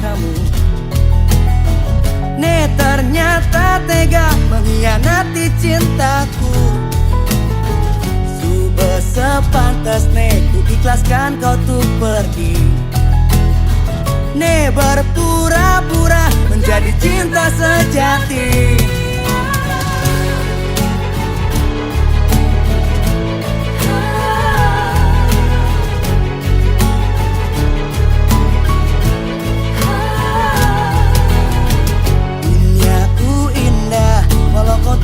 kamu. Ternyata tega mengkhianati cintaku. Sudah sepantasnya ku ikhlaskan kau tuh pergi. Berpura-pura menjadi cinta sejati.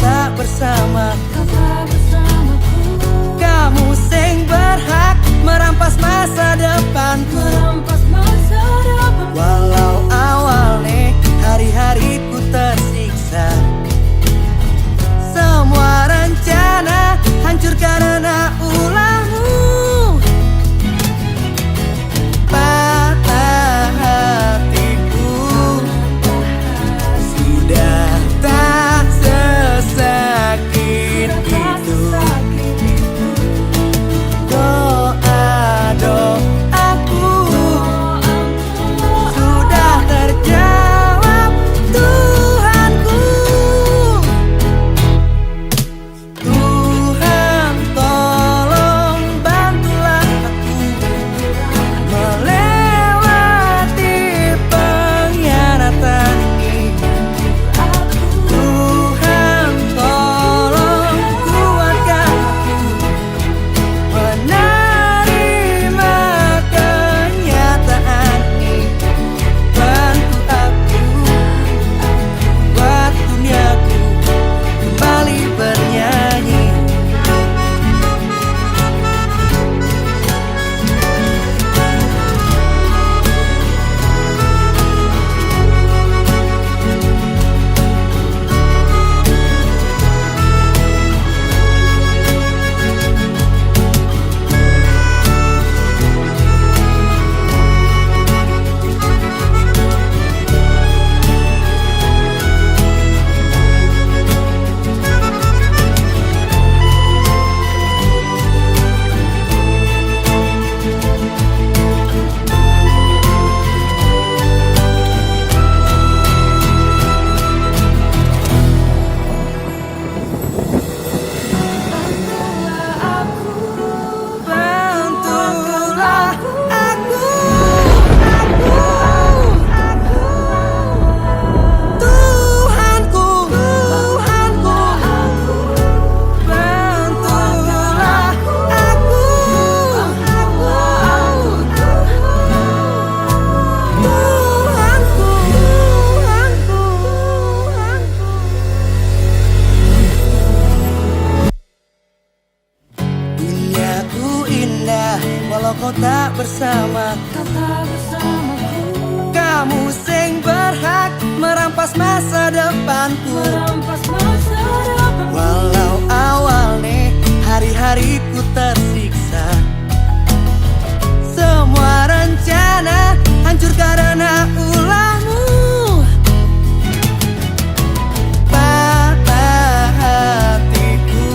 Tak bersamaku, kamu sing berhak merampas masa depanku. Walau awalnya hari-hariku tersiksa, semua rencana hancur karena ulahmu. Patah hatiku sudah tak sesakit itu. Doa-doaku sudah terjawab Tuhanku. Tuhan tolong bantulah aku melewati pengkhianatan ini. Tuhan tolong kuatkan aku menerima kenyataan ini. Bantu aku buat duniaku kembali bernyanyi. Bantulah aku, Tuhanku, bantulah aku, Duniaku indah walau kau tak bersamaku. Kamu sing berhak merampas masa depanku. Walau awalnya hari-hariku tersiksa, semua rencana hancur karena ulahmu. Patah hatiku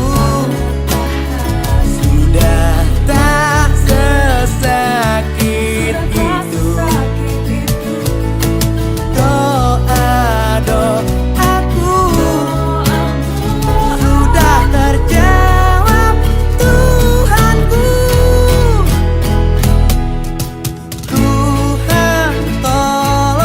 sudah tak sesakit itu. Doa-doaku sudah terjawab Tuhanku. Tuhan tolong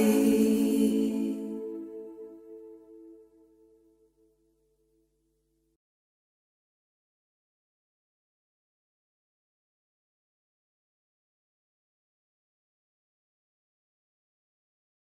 hati.